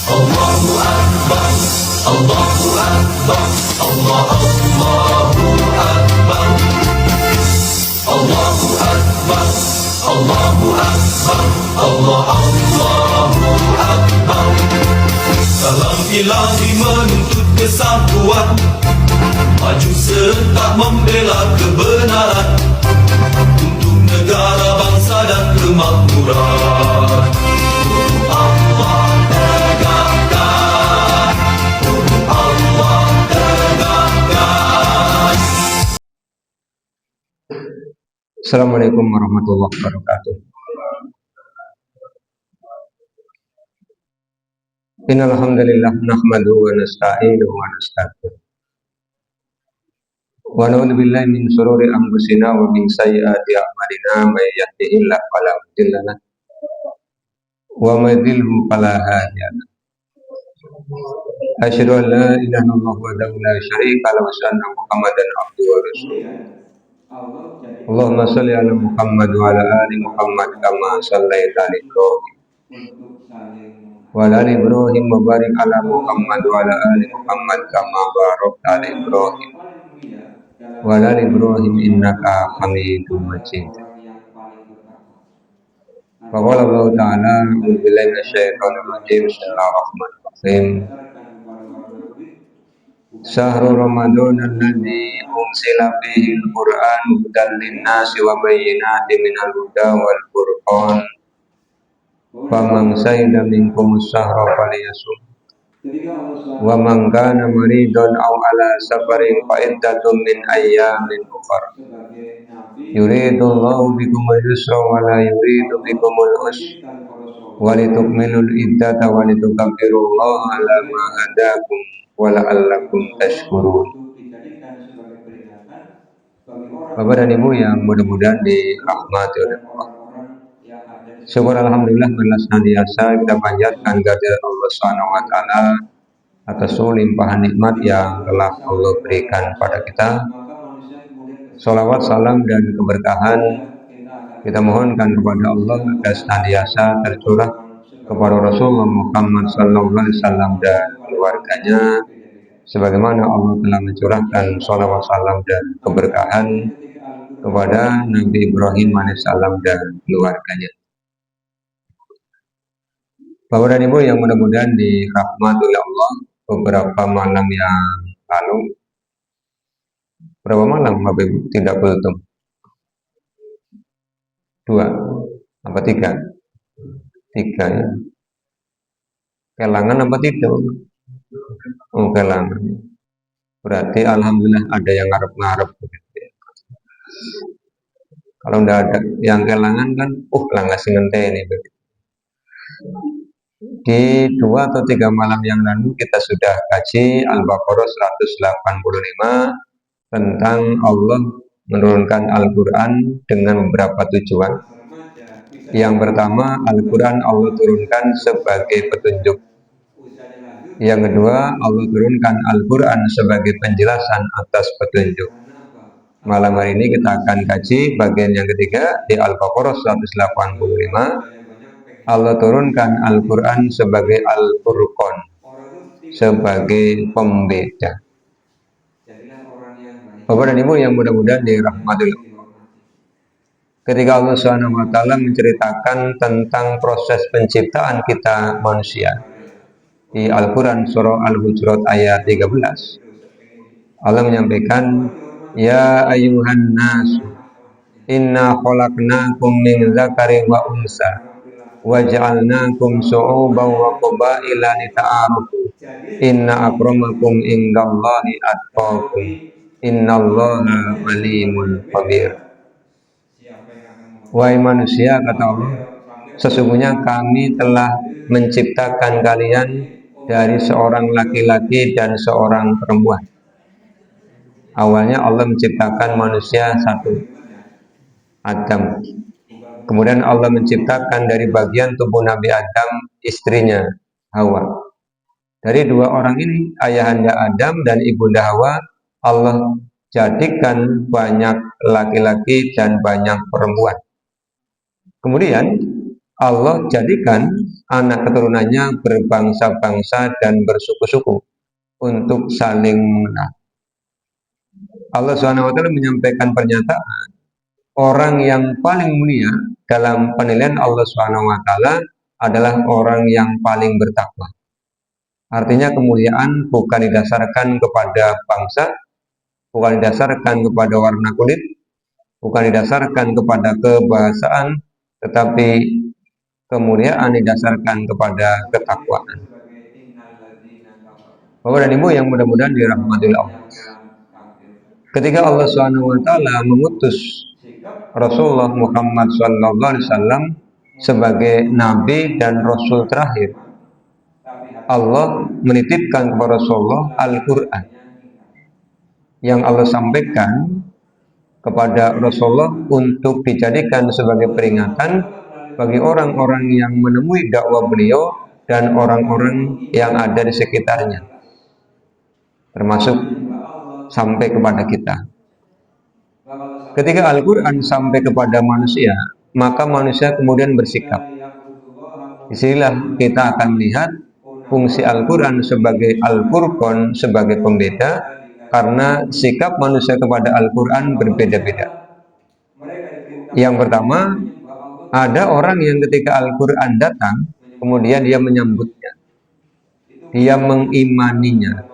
Allahu Akbar, Allahu Akbar, Allahu Akbar, Allahu Akbar, Allahu Akbar, Allahu Akbar. Salam ilahi menuntut kesatuan, maju serta membela kebenaran untuk negara, bangsa dan kemakmuran. Allah tegakkan, Allah tegakkan. Assalamualaikum warahmatullahi wabarakatuh. Innal hamdalillah nahmaduhu wa nasta'inuhu wa nastaghfiruh. Wa na'udzu billahi min shururi anfusina wa min sayyiati a'malina may yahdihillahu fala mudilla lahu wa may yudlilhu fala hadiya lahu. Asyhadu an la ilaha illallah wahdahu la syarika lahu wa asyhadu anna Muhammadan abduhu wa rasuluh. Allahumma shalli ala Muhammad wa ala ali Muhammad kama shallaita ala Ibrahim wa ala ali Ibrahim wa barik ala Muhammad wa ala ali Muhammad kama barakta ala Ibrahim wa ala ali Ibrahim innaka Hamidum Majid. Wa qala Allah ta'ala a'udzu billahi minasyaitonir rajim. Bismillahirrahmanirrahim. Syahrul Ramadan alladzi unzila fihi al-Qur'an hudan lin-nasi wa bayyinatin minal huda wal furqan. Faman syahida minkum ash-shahra falyasum. Wa man kana maridan aw ala safarin fa iddatun min ayyamin ukhra. Yuridullahu bikumul yusra wa la yuridu bikumul usra. Wa litukmilul iddata wa litukabbirullaha ala ma hadakum wa la'allakum tashkurun. Bapak dan Ibu yang mudah-mudahan dirahmati oleh Allah. Syukur alhamdulillah bersenantiasa kita panjatkan kehadirat Allah Subhanahu wa taala atas limpahan nikmat yang telah Allah berikan pada kita. Sholawat, salam dan keberkahan kita mohonkan kepada Allah agar senantiasa tercurah kepada Rasulullah Muhammad SAW dan keluarganya, sebagaimana Allah telah mencurahkan sholawat, salam dan keberkahan kepada Nabi Ibrahim alaihissalam dan keluarganya. Bapak dan Ibu yang mudah-mudahan dirahmati oleh Allah, beberapa malam yang lalu, berapa malam Bapak Ibu tidak kultum? 2 apa 3? 3 ya. Kelangan apa tidak? Oh, kelangan. Berarti alhamdulillah ada yang ngarep-ngarep begitu ya. Kalau tidak ada yang kelangan kan, langgas ngenteni begitu. Di 2 atau 3 malam yang lalu kita sudah kaji Al-Baqarah 185 tentang Allah menurunkan Al-Quran dengan beberapa tujuan. Yang pertama, Al-Quran Allah turunkan sebagai petunjuk. Yang kedua, Allah turunkan Al-Quran sebagai penjelasan atas petunjuk. Malam hari ini kita akan kaji bagian yang ketiga di Al-Baqarah 185. Allah turunkan Al-Quran sebagai Al-Furqan, sebagai pembeda. Bapak dan Ibu yang mudah-mudahan dirahmati Allah. Ketika Allah SWT menceritakan tentang proses penciptaan kita manusia di Al-Quran surah Al-Hujurat ayat 13, Allah menyampaikan, Ya ayyuhan nasu inna khalaqnakum min dzakarin wa unsa wa ja'alnakum syu'uban wa qabaila lita'arafu inna akramakum indallahi atqakum innallaha alimul khabir. Wahai manusia, kata Allah, sesungguhnya kami telah menciptakan kalian dari seorang laki-laki dan seorang perempuan. Awalnya Allah menciptakan manusia satu, Adam. Kemudian Allah menciptakan dari bagian tubuh Nabi Adam istrinya, Hawa. Dari 2 orang ini, ayahanda Adam dan ibunda Hawa, Allah jadikan banyak laki-laki dan banyak perempuan. Kemudian Allah jadikan anak keturunannya berbangsa-bangsa dan bersuku-suku untuk saling mengenal. Allah SWT menyampaikan pernyataan orang yang paling mulia dalam penilaian Allah SWT adalah orang yang paling bertakwa. Artinya kemuliaan bukan didasarkan kepada bangsa, bukan didasarkan kepada warna kulit, bukan didasarkan kepada kebahasaan, tetapi kemuliaan didasarkan kepada ketakwaan. Bapak dan Ibu yang mudah-mudahan dirahmati Allah. Ketika Allah SWT mengutus Rasulullah Muhammad SAW sebagai Nabi dan Rasul terakhir, Allah menitipkan kepada Rasulullah Al-Quran yang Allah sampaikan kepada Rasulullah untuk dijadikan sebagai peringatan bagi orang-orang yang menemui dakwah beliau dan orang-orang yang ada di sekitarnya, termasuk sampai kepada kita. Ketika Al-Quran sampai kepada manusia, maka manusia kemudian bersikap. Disinilah kita akan melihat fungsi Al-Quran sebagai Al-Furqan, sebagai pembeda, karena sikap manusia kepada Al-Quran berbeda-beda. Yang pertama, ada orang yang ketika Al-Quran datang, kemudian dia menyambutnya, dia mengimaninya,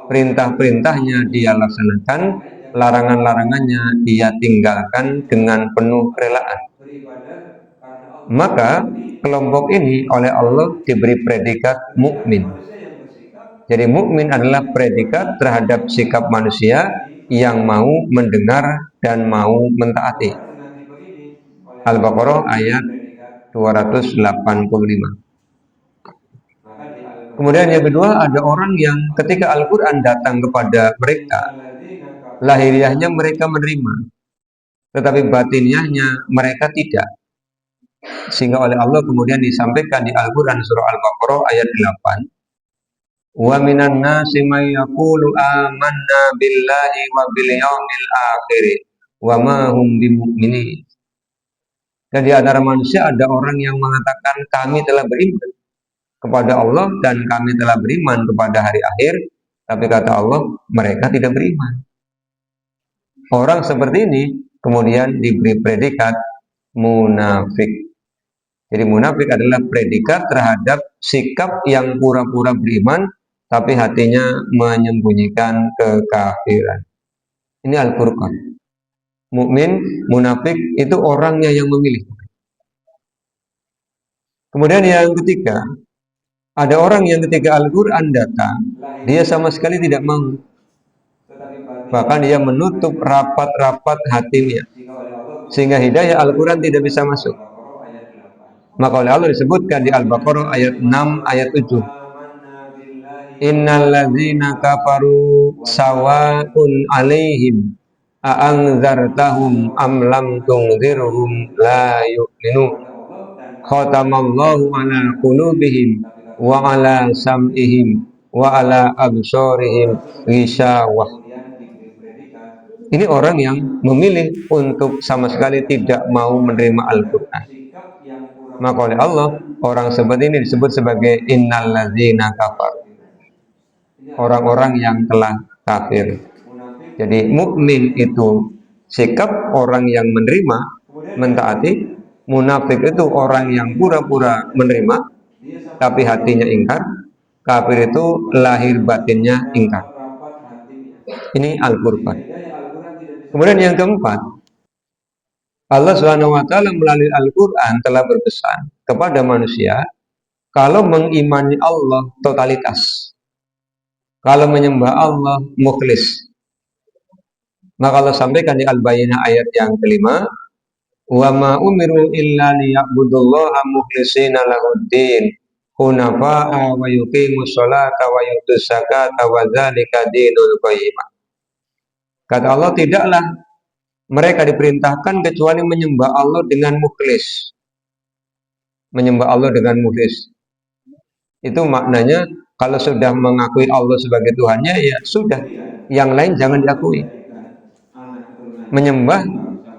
perintah-perintahnya dia laksanakan, larangan-larangannya dia tinggalkan dengan penuh kerelaan. Maka kelompok ini oleh Allah diberi predikat mukmin. Jadi mukmin adalah predikat terhadap sikap manusia yang mau mendengar dan mau mentaati. Al-Baqarah ayat 285. Kemudian yang kedua, ada orang yang ketika Al-Quran datang kepada mereka, lahiriahnya mereka menerima, tetapi batiniahnya mereka tidak. Sehingga oleh Allah kemudian disampaikan di Al-Quran surah Al-Baqarah ayat 8, wa minan nasi may yaqulu amanna billahi wa bil yaumil akhir wa ma hum bimu'minin. Dan di antara manusia ada orang yang mengatakan kami telah beriman kepada Allah dan kami telah beriman kepada hari akhir, tapi kata Allah mereka tidak beriman. Orang seperti ini kemudian diberi predikat munafik. Jadi munafik adalah predikat terhadap sikap yang pura-pura beriman tapi hatinya menyembunyikan kekafiran. Ini Al-Furqan. Mukmin, munafik itu orangnya yang memilih. Kemudian yang ketiga, ada orang yang ketika Al-Quran datang, dia sama sekali tidak mau. Bahkan dia menutup rapat-rapat hatinya, sehingga hidayah Al-Quran tidak bisa masuk. Maka oleh Allah disebutkan di Al-Baqarah ayat 6, ayat 7. Innal ladzina kafaru sawa'un alaihim a'anzartahum am lam tunzirhum la yu'minun. Khatamallahu ala qulubihim wa ala sam'ihim wa ala absarihim ghishawah. Ini orang yang memilih untuk sama sekali tidak mau menerima Al-Quran. Maka oleh Allah, orang seperti ini disebut sebagai innal ladzina kafar, orang-orang yang telah kafir. Jadi mukmin itu sikap orang yang menerima, mentaati. Munafik itu orang yang pura-pura menerima tapi hatinya ingkar. Kafir itu lahir batinnya ingkar. Ini Al-Furqan. Kemudian yang keempat, Allah SWT melalui Al-Quran telah berpesan kepada manusia kalau mengimani Allah totalitas, kalau menyembah Allah mukhlis. Maka Allah sampaikan di Al-Bayyinah ayat yang kelima, wa ma umiru illa liya'budullaha mukhlishina lahuddin hunafa'a wa yuqimus sholata wa yutuz zakata wa dzalika dinul qayyimah. Kata Allah, tidaklah mereka diperintahkan kecuali menyembah Allah dengan mukhlis. Menyembah Allah dengan mukhlis itu maknanya kalau sudah mengakui Allah sebagai Tuhannya, ya sudah, yang lain jangan diakui. Menyembah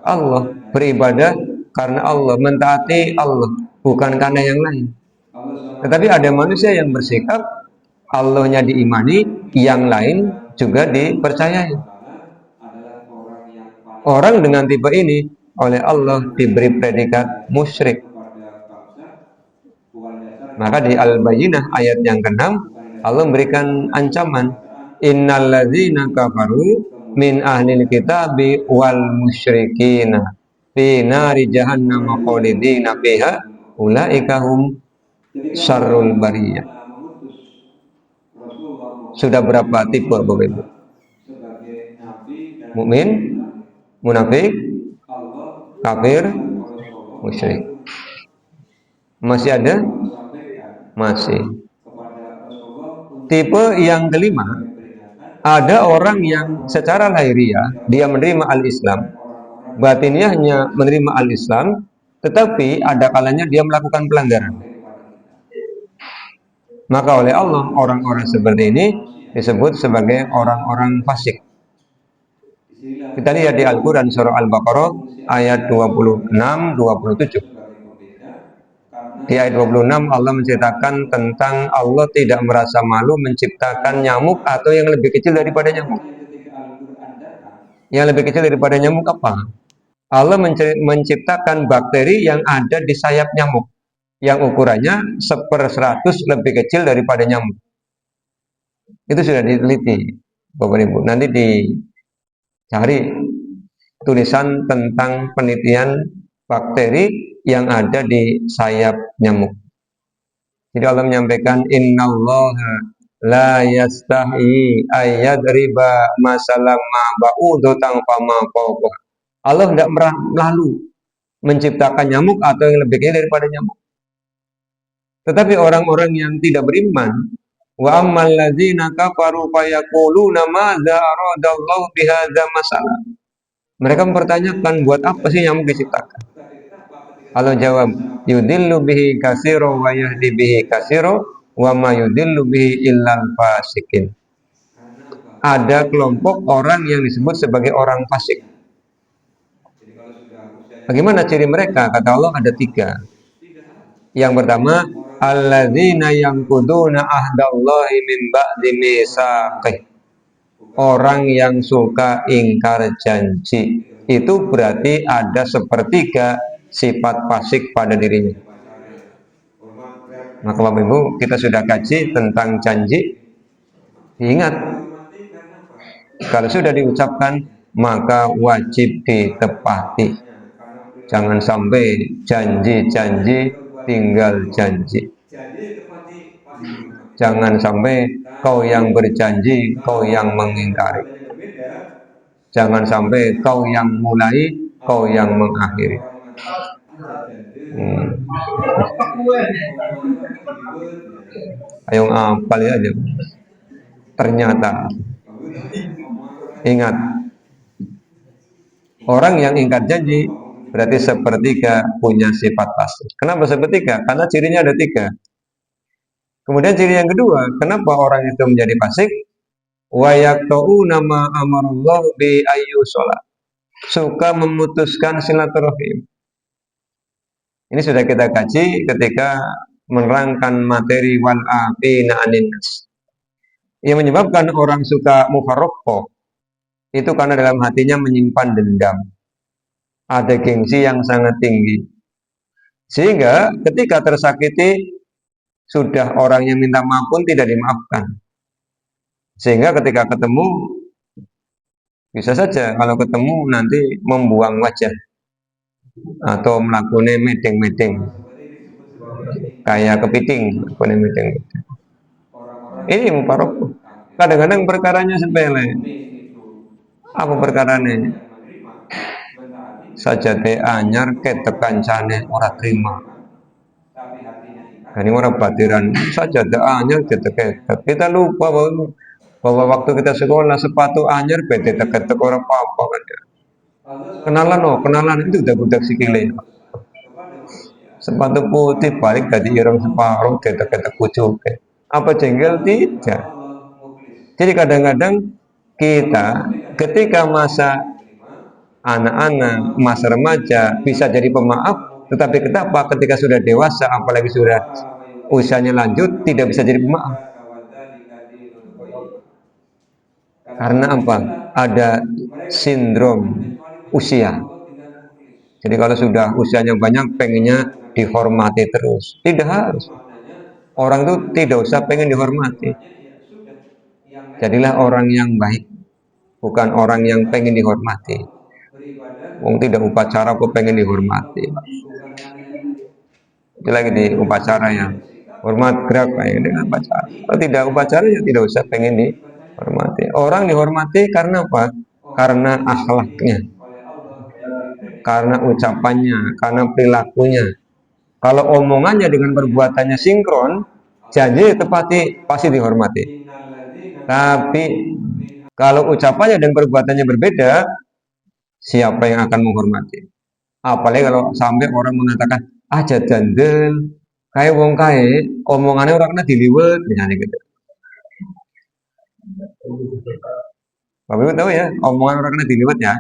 Allah, beribadah karena Allah, mentaati Allah, bukan karena yang lain. Tetapi ada manusia yang bersikap Allahnya diimani, yang lain juga dipercayai. Orang dengan tipe ini oleh Allah diberi predikat musyrik. Maka di Al-Bayyinah ayat yang ke-6 Allah memberikan ancaman, innalladzina kafaru min ahlil kitabi wal musyrikina fi nari jahannam khalidina fiha ulaika hum syarrul bariyah. Sudah berapa tipe Bapak Ibu? Mukmin, munafik, kafir, musyrik. Masih ada? Masih. Tipe yang kelima, ada orang yang secara lahiriah dia menerima al-Islam, batiniahnya menerima al-Islam, tetapi ada kalanya dia melakukan pelanggaran. Maka oleh Allah orang-orang seperti ini disebut sebagai orang-orang fasik. Kita lihat di Al-Quran surah Al-Baqarah ayat 26-27. Di ayat 26 Allah menceritakan tentang Allah tidak merasa malu menciptakan nyamuk atau yang lebih kecil daripada nyamuk. Yang lebih kecil daripada nyamuk apa? Allah menciptakan bakteri yang ada di sayap nyamuk, yang ukurannya 1/100 lebih kecil daripada nyamuk. Itu sudah diteliti, Bapak Ibu. Nanti dicari tulisan tentang penelitian bakteri yang ada di sayap nyamuk. Jadi Allah menyampaikan, innallaha la yastahi ayyadriba masalam ma ba'udatan fama fawqa. Allah tidak malu menciptakan nyamuk atau yang lebih kecil daripada nyamuk. Tetapi orang-orang yang tidak beriman, wa ammal ladzina kafaru fayaquluna madza aradallahu bihadza masalah. Mereka mempertanyakan, buat apa sih nyamuk diciptakan? Allah jawab, yudillu bihi katsiro wa yahdi bihi katsiro wa ma yudillu bihi illal fasikin. Ada kelompok orang yang disebut sebagai orang fasik. Bagaimana ciri mereka? Kata Allah ada 3. Yang pertama, alladzina yanquduna ahdallahi min ba'di mitsaqih. Orang yang suka ingkar janji. Itu berarti ada 1/3 sifat fasik pada dirinya. Maka Bapak Ibu, kita sudah kaji tentang janji. Ingat, kalau sudah diucapkan maka wajib ditepati. Jangan sampai janji-janji tinggal janji. Jangan sampai kau yang berjanji, kau yang mengingkari. Jangan sampai kau yang mulai, kau yang mengakhiri. Ayo apal aja. Ternyata, ingat, orang yang ingkar janji berarti 1/3 punya sifat fasik. Kenapa 1/3? Karena cirinya ada 3. Kemudian ciri yang kedua, kenapa orang itu menjadi fasik? Wa yaqta'una ma amarallahu bi ayyusala. Suka memutuskan silaturahim. Ini sudah kita kaji ketika menerangkan materi wal afina anin nas. Yang menyebabkan orang suka mufarraqah itu karena dalam hatinya menyimpan dendam. Ada gengsi yang sangat tinggi. Sehingga ketika tersakiti, sudah orang yang minta maaf pun tidak dimaafkan. Sehingga ketika ketemu, bisa saja kalau ketemu nanti membuang wajah. Atau melakukan meeting-meeting. Kayak kepiting, melakukan meeting-meeting. Ini mufarraqah. Kadang-kadang perkaranya sepele. Apa perkaranya? Sajate anyar ketekan cane ora terima. Ini orang batiran sajate anyar ketek. Kita lupa bahwa waktu kita sekolah sepatu anyar bete tek orang apa kan. Kenalan itu udah budak sikile. Sepatu putih balik dari ireng separuh ketek pucuk. Apa jengkel? Tidak. Jadi kadang-kadang kita ketika masa anak-anak, masa remaja bisa jadi pemaaf, Tetapi kenapa ketika sudah dewasa, apalagi sudah usianya lanjut, tidak bisa jadi pemaaf? Karena apa? Ada sindrom usia. Jadi kalau sudah usianya banyak, pengennya dihormati terus. Tidak harus. Orang itu tidak usah pengen dihormati. Jadilah orang yang baik, bukan orang yang pengen dihormati. Wong tidak upacara kok pengen dihormati. Itu lagi di upacara ya. Hormat gerak kayak dengan upacara. Kalau tidak upacara ya tidak usah pengen dihormati. Orang dihormati karena apa? Karena akhlaknya, karena ucapannya, karena perilakunya. Kalau omongannya dengan perbuatannya sinkron, janji tepati pasti dihormati. Tapi kalau ucapannya dan perbuatannya berbeda, siapa yang akan menghormati? Apalagi kalau sampai orang mengatakan aja jandel, kayak wong kae, omongannya orang kena diliwet, misalnya gitu. Bapak Ibu tahu ya, omongan orang kena diliwet ya.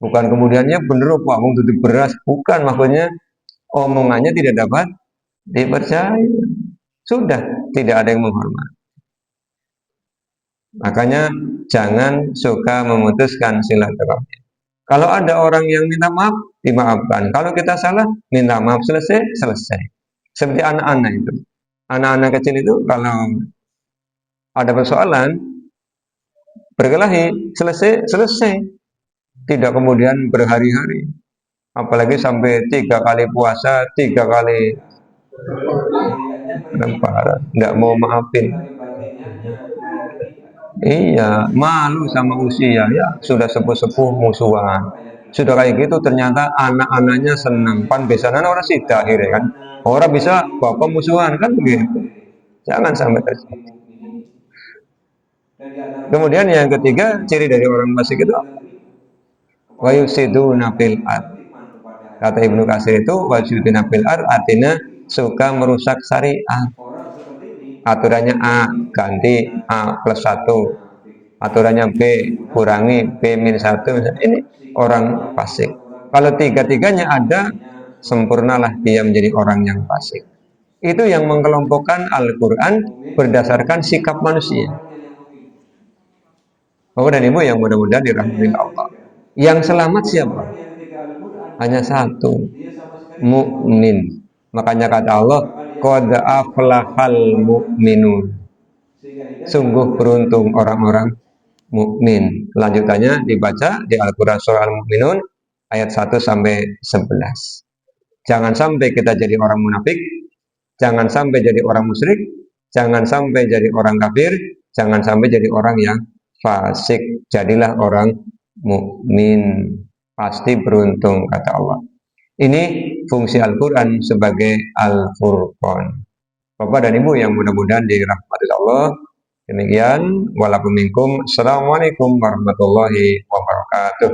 Bukan kemudiannya bener apa, wong tutup beras, bukan maksudnya omongannya tidak dapat dipercaya. Sudah tidak ada yang menghormati. Makanya jangan suka memutuskan silaturahmi. Kalau ada orang yang minta maaf, dimaafkan. Kalau kita salah, minta maaf, selesai. Seperti anak-anak itu. Anak-anak kecil itu kalau ada persoalan, berkelahi, selesai. Tidak kemudian berhari-hari. Apalagi sampai 3 kali puasa, 3 kali lebaran, tidak mau maafin. Iya, malu sama usia ya, sudah sepuh-sepuh musuhan. Sudah kayak gitu ternyata anak-anaknya senang. Pan besanan orang sida akhirnya kan. Orang bisa bapak musuhan kan begitu. Jangan sampai terjadi. Kemudian yang ketiga, ciri dari orang fasik itu wa yusiduna fil ard. Kata Ibnu Katsir itu wa yusiduna fil ard artinya suka merusak syariat. Aturannya A ganti A plus 1, aturannya B kurangi B minus 1. Ini orang fasik. Kalau tiga-tiganya ada, sempurnalah dia menjadi orang yang fasik. Itu yang mengelompokkan Al-Quran berdasarkan sikap manusia. Bapak dan Ibu yang mudah-mudahan dirahmati Allah. Yang selamat siapa? Hanya satu, mukmin. Makanya kata Allah, qad aflahal mu'minun. Sungguh beruntung orang-orang mukmin. Lanjutannya dibaca di Al-Qur'an surah Al-Mu'minun ayat 1 sampai 11. Jangan sampai kita jadi orang munafik, jangan sampai jadi orang musyrik, jangan sampai jadi orang kafir, jangan sampai jadi orang yang fasik. Jadilah orang mukmin. Pasti beruntung kata Allah. Ini fungsi Al-Quran sebagai Al-Furqan. Bapak dan Ibu yang mudah-mudahan dirahmati Allah. Demikian, walakum minkum. Assalamualaikum warahmatullahi wabarakatuh.